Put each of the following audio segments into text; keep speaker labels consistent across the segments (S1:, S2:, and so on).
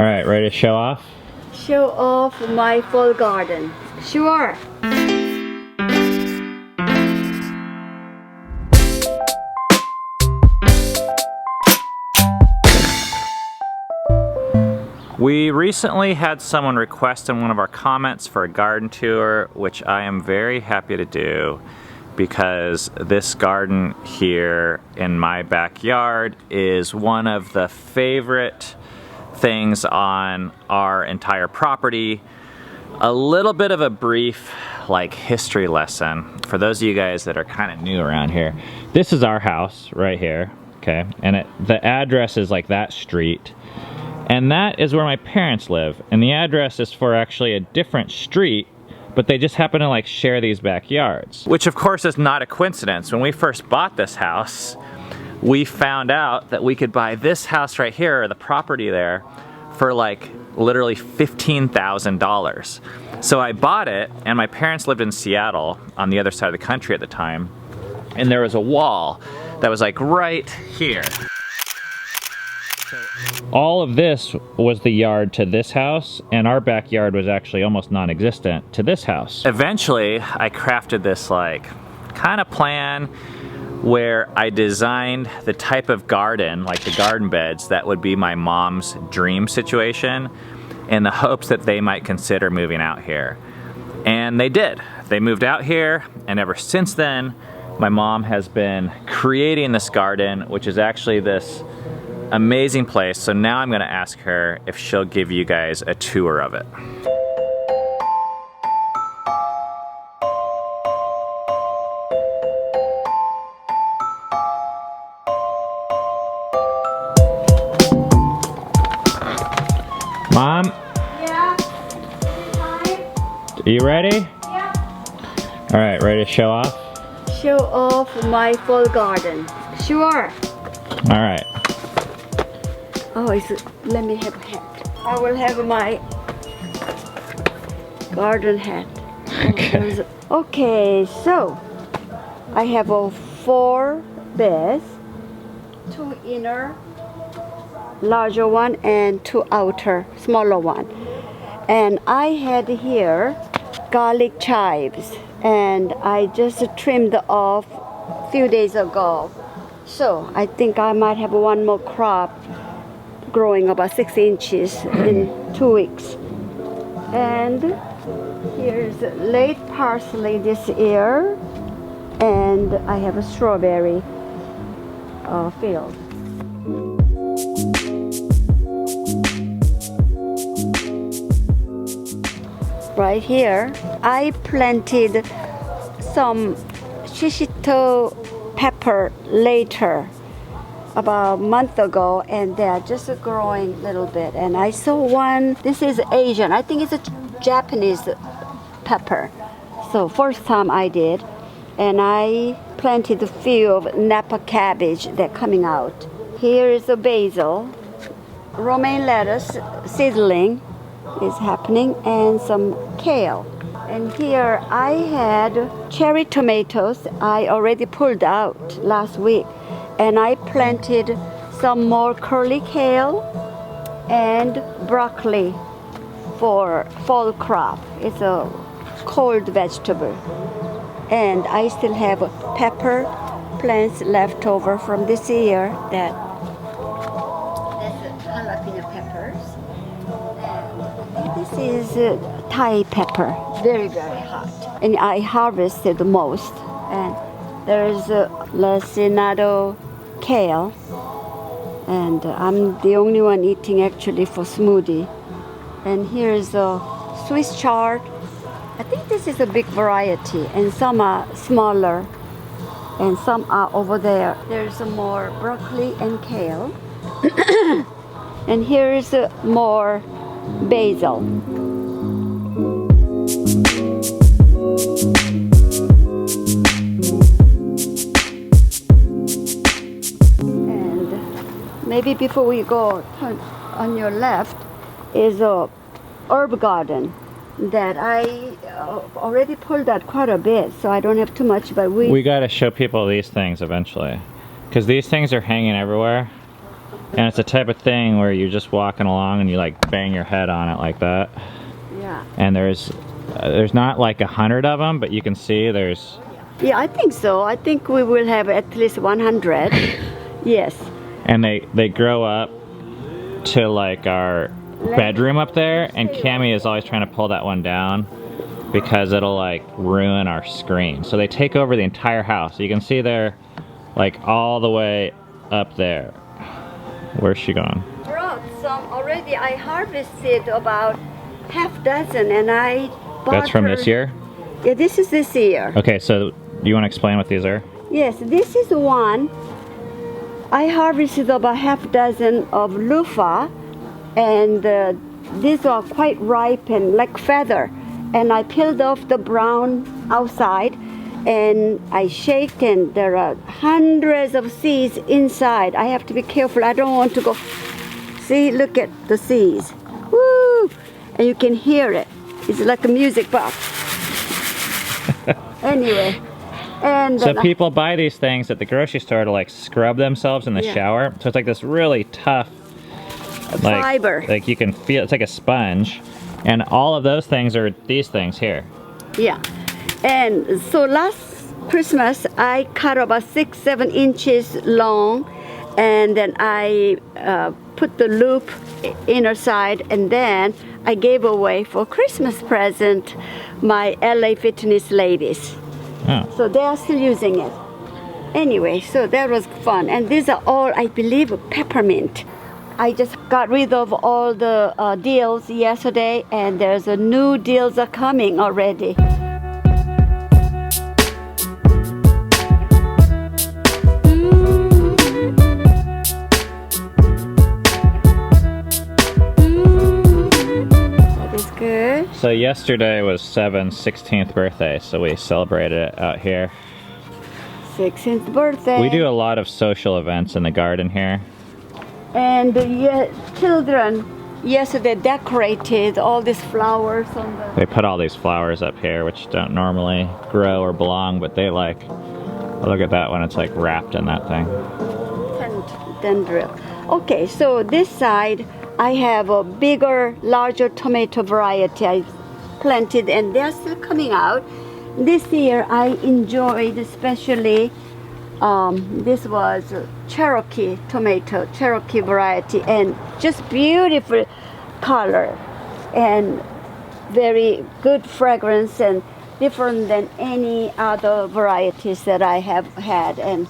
S1: All right, ready to show off?
S2: Show off my fall garden. Sure.
S1: We recently had someone request in one of our comments for a garden tour, which I am very happy to do because this garden here in my backyard is one of the favorite things on our entire property. A little bit of a brief history lesson for those of you guys that are kind of new around here. This is our house right here, okay? And the address is like that street. And that is where my parents live. And the address is for actually a different street, but they just happen to share these backyards. Which of course is not a coincidence. When we first bought this house, we found out that we could buy this house right here, or the property there, for literally $15,000. So I bought it, and my parents lived in Seattle on the other side of the country at the time, and there was a wall that was right here. All of this was the yard to this house, and our backyard was actually almost non-existent to this house. Eventually, I crafted this kind of plan where I designed the type of garden, the garden beds, that would be my mom's dream situation in the hopes that they might consider moving out here. And they did. They moved out here, and ever since then, my mom has been creating this garden, which is actually this amazing place. So now I'm gonna ask her if she'll give you guys a tour of it. Mom?
S2: Yeah.
S1: Are you ready?
S2: Yeah.
S1: All right, ready to show off?
S2: Show off my fall garden. Sure.
S1: All right.
S2: Oh, let me have a hat. I will have my garden hat.
S1: Okay.
S2: Okay, so I have 4 beds, 2 inner, larger one, and 2 outer, smaller one. And I had here garlic chives, and I just trimmed off a few days ago. So I think I might have one more crop growing about 6 inches in 2 weeks. And here's late parsley this year, and I have a strawberry field. Right here, I planted some shishito pepper later, about a month ago, and they are just growing a little bit. And I saw one, this is Asian, I think it's a Japanese pepper. So first time I did, and I planted a few of Napa cabbage that coming out. Here is a basil, romaine lettuce seedling is happening, and some kale. And here I had cherry tomatoes I already pulled out last week. And I planted some more curly kale and broccoli for fall crop. It's a cold vegetable. And I still have pepper plants left over from this year. That's jalapeno peppers. And this is Thai pepper, very, very hot. And I harvested the most. And there's lacinato kale, and I'm the only one eating actually for smoothie. And here's a Swiss chard. I think this is a big variety, and some are smaller, and some are over there. There's more broccoli and kale. And here's more basil. Maybe before we go, on your left is a herb garden that I already pulled out quite a bit, so I don't have too much, but we
S1: got to show people these things eventually, because these things are hanging everywhere. And it's a type of thing where you're just walking along and you like bang your head on it like that.
S2: Yeah.
S1: And there's not like 100 of them, but you can see there's...
S2: Yeah, I think so. I think we will have at least 100. Yes.
S1: And they grow up to like our bedroom up there, and Cami is always trying to pull that one down because it'll like ruin our screen. So they take over the entire house. You can see they're like all the way up there. Where's she going?
S2: Brought some already. I harvested about half dozen, and I bought
S1: That's from
S2: her-
S1: this year?
S2: Yeah, this is this year.
S1: Okay, so you want to explain what these are?
S2: Yes, this is one. I harvested about half dozen of Luffa, and these are quite ripe and like feather. And I peeled off the brown outside, and I shaked, and there are hundreds of seeds inside. I have to be careful. I don't want to go. See, look at the seeds. Woo! And you can hear it. It's like a music box. Anyway, and
S1: So people buy these things at the grocery store to like scrub themselves in the
S2: Yeah.
S1: shower. So it's like this really tough, like,
S2: fiber.
S1: like you can feel, it's like a sponge. And all of those things are these things here.
S2: Yeah. And so last Christmas, I cut about 6-7 inches long, and then I put the loop inner side, and then I gave away for Christmas present my LA Fitness ladies.
S1: Oh.
S2: So they are still using it. Anyway, so that was fun. And these are all, I believe, peppermint. I just got rid of all the deals yesterday, and there's a new deals are coming already. That is good.
S1: So yesterday was Seven's 16th birthday, so we celebrated it out here.
S2: 16th birthday.
S1: We do a lot of social events in the garden here.
S2: And the children yesterday decorated all these flowers on the
S1: They put all these flowers up here, which don't normally grow or belong, but they like, look at that one, it's like wrapped in that thing.
S2: dendril. Okay, so this side I have a bigger, larger tomato variety I planted, and they're still coming out. This year I enjoyed especially this was Cherokee tomato, Cherokee variety, and just beautiful color and very good fragrance and different than any other varieties that I have had, and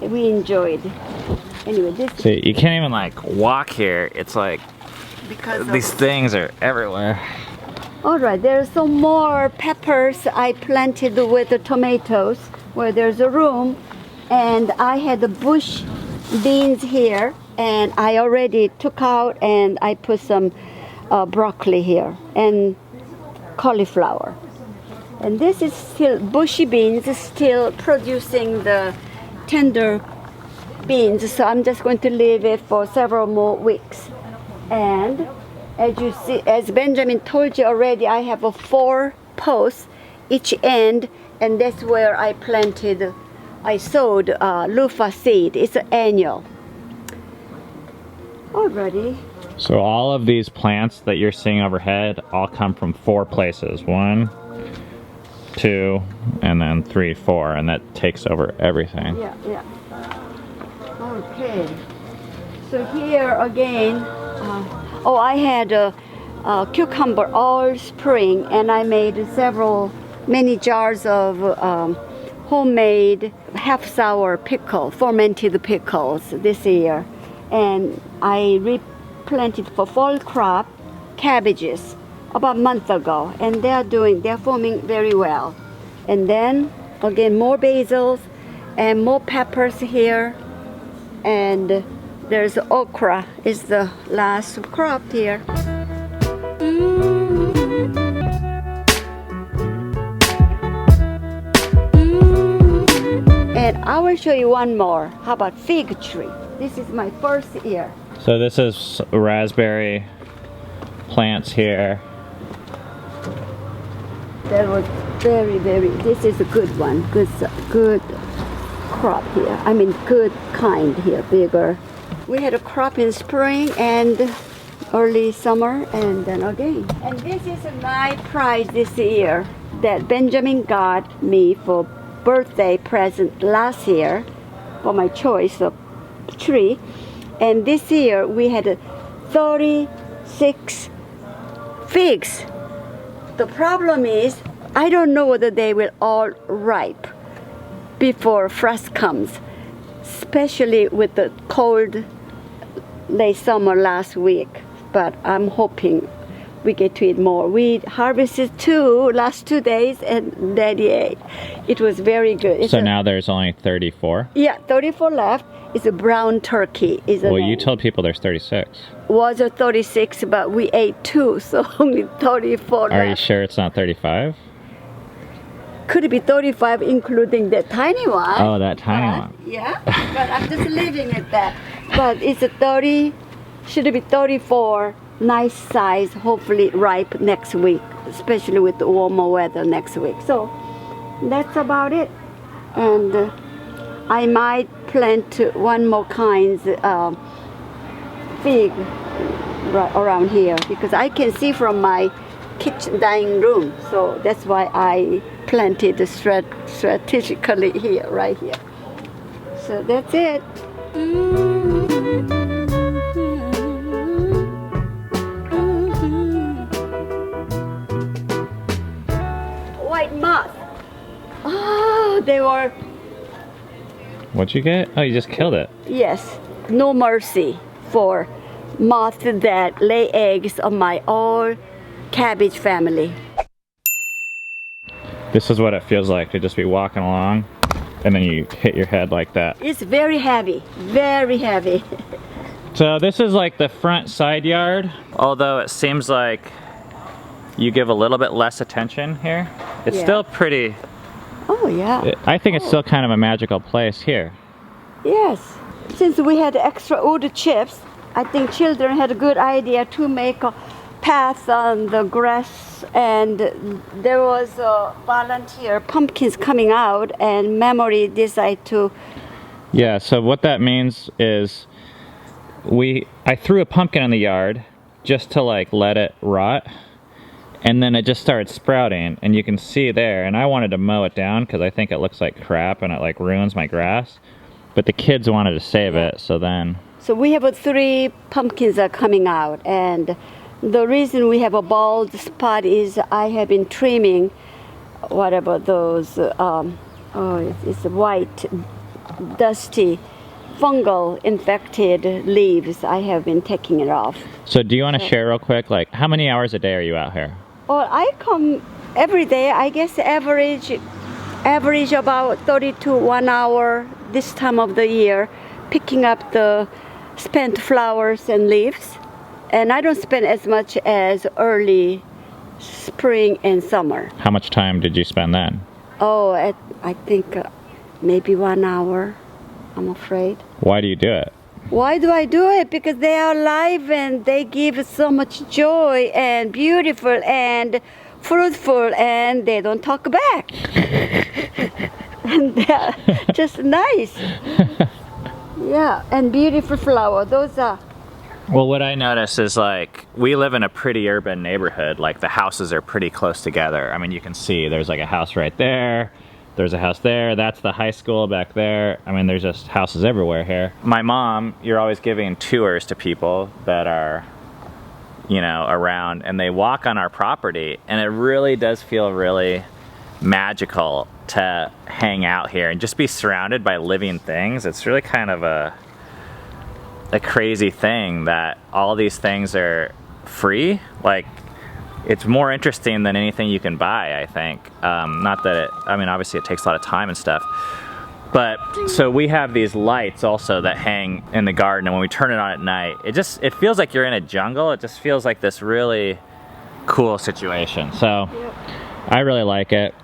S2: we enjoyed. Anyway, this
S1: So you can't even like walk here. It's like
S2: because
S1: these things are everywhere.
S2: All right, there's some more peppers I planted with the tomatoes where there's a room, and I had the bush beans here, and I already took out and I put some broccoli here and cauliflower. And this is still bushy beans, still producing the tender beans, so I'm just going to leave it for several more weeks. And as you see, as Benjamin told you already, I have 4 posts each end, and that's where I planted, I sowed Luffa seed. It's an annual. Alrighty.
S1: So all of these plants that you're seeing overhead all come from 4 places. 1, 2, and then 3, 4, and that takes over everything.
S2: Yeah, yeah. Okay. So here again, I had a cucumber all spring, and I made many jars of homemade half sour pickle, fermented pickles this year. And I replanted for fall crop cabbages about a month ago, and they're forming very well. And then again, more basils and more peppers here, and there's okra is the last crop here. And I will show you one more. How about fig tree? This is my first year.
S1: So this is raspberry plants here.
S2: That was very, this is a good one. Good crop here. I mean, good kind here, bigger. We had a crop in spring and early summer, and then again. And this is my prize this year that Benjamin got me for birthday present last year for my choice of tree. And this year we had 36 figs. The problem is I don't know whether they will all ripe before frost comes, especially with the cold late summer last week. But I'm hoping we get to eat more. We harvested last 2 days and Daddy ate. It was very good.
S1: So now there's only 34?
S2: Yeah, 34 left. It's a brown turkey.
S1: Well, you told people there's 36.
S2: Was a 36, but we ate 2, so only 34
S1: Are
S2: left.
S1: you sure it's not 35?
S2: Could it be 35 including the tiny one?
S1: Oh, that tiny one.
S2: Yeah, but I'm just leaving it that. But it's a 30, should it be 34, nice size, hopefully ripe next week, especially with the warmer weather next week. So that's about it. And I might plant one more kind fig around here because I can see from my kitchen dining room. So that's why I planted strategically here, right here. So that's it. White moth. Oh, they were.
S1: What'd you get? Oh, you just killed it.
S2: Yes, no mercy for moths that lay eggs on my old cabbage family.
S1: This is what it feels like to just be walking along and then you hit your head like that.
S2: It's very heavy, very heavy.
S1: So this is like the front side yard. Although it seems like you give a little bit less attention here, it's still pretty.
S2: Oh yeah.
S1: I think it's still kind of a magical place here.
S2: Yes. Since we had extra wood chips, I think children had a good idea to make a path on the grass, and there was a volunteer pumpkins coming out, and Memory decided to.
S1: Yeah, so what that means is I threw a pumpkin in the yard just to like let it rot, and then it just started sprouting, and you can see there, and I wanted to mow it down because I think it looks like crap and it like ruins my grass, but the kids wanted to save it, so then.
S2: So we have 3 pumpkins are coming out, and the reason we have a bald spot is I have been trimming whatever those, it's white, dusty, fungal infected leaves. I have been taking it off.
S1: So do you want to share real quick, like how many hours a day are you out here?
S2: Well, I come every day, I guess average about 30 to 1 hour this time of the year, picking up the spent flowers and leaves. And I don't spend as much as early spring and summer.
S1: How much time did you spend then?
S2: Oh, I think maybe 1 hour, I'm afraid.
S1: Why do you do it?
S2: Why do I do it? Because they are alive and they give so much joy and beautiful and fruitful, and they don't talk back. And they're just nice. Yeah, and beautiful flower. Those are.
S1: Well, what I notice is like we live in a pretty urban neighborhood. Like the houses are pretty close together. I mean, you can see there's like a house right there. There's a house there. That's the high school back there. I mean, there's just houses everywhere here. My mom, you're always giving tours to people that are, you know, around, and they walk on our property, and it really does feel really magical to hang out here and just be surrounded by living things. It's really kind of a crazy thing that all these things are free. Like, it's more interesting than anything you can buy, I think. Not that it, I mean, obviously it takes a lot of time and stuff. But, so we have these lights also that hang in the garden, and when we turn it on at night, it feels like you're in a jungle. It just feels like this really cool situation. So, I really like it.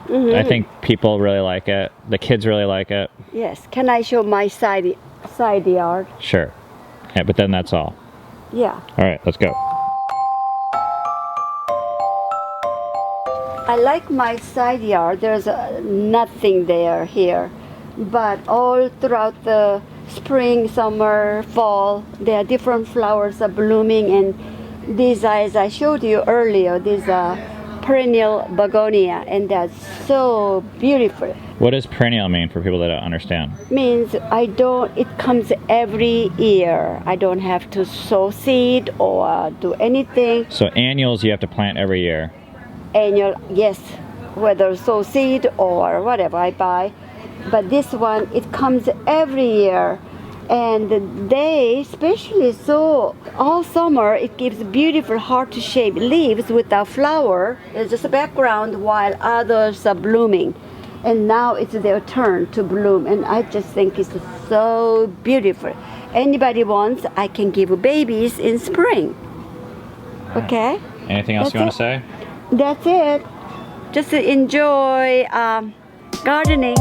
S1: I think people really like it. The kids really like it.
S2: Yes. Can I show my side yard?
S1: Sure. Yeah, but then that's all.
S2: Yeah.
S1: All right, let's go.
S2: I like my side yard. There's nothing there here, but all throughout the spring, summer, fall. There are different flowers are blooming, and these are, as I showed you earlier, these are perennial begonia, and that's so beautiful.
S1: What does perennial mean for people that don't understand?
S2: Means it comes every year. I don't have to sow seed or do anything.
S1: So annuals you have to plant every year.
S2: Annual, yes, whether sow seed or whatever I buy. But this one, it comes every year. And they, especially so, all summer, it gives beautiful heart-shaped leaves without flower. It's just a background while others are blooming. And now it's their turn to bloom. And I just think it's so beautiful. Anybody wants, I can give babies in spring. Okay?
S1: Anything else you want to say?
S2: That's it. Just enjoy gardening.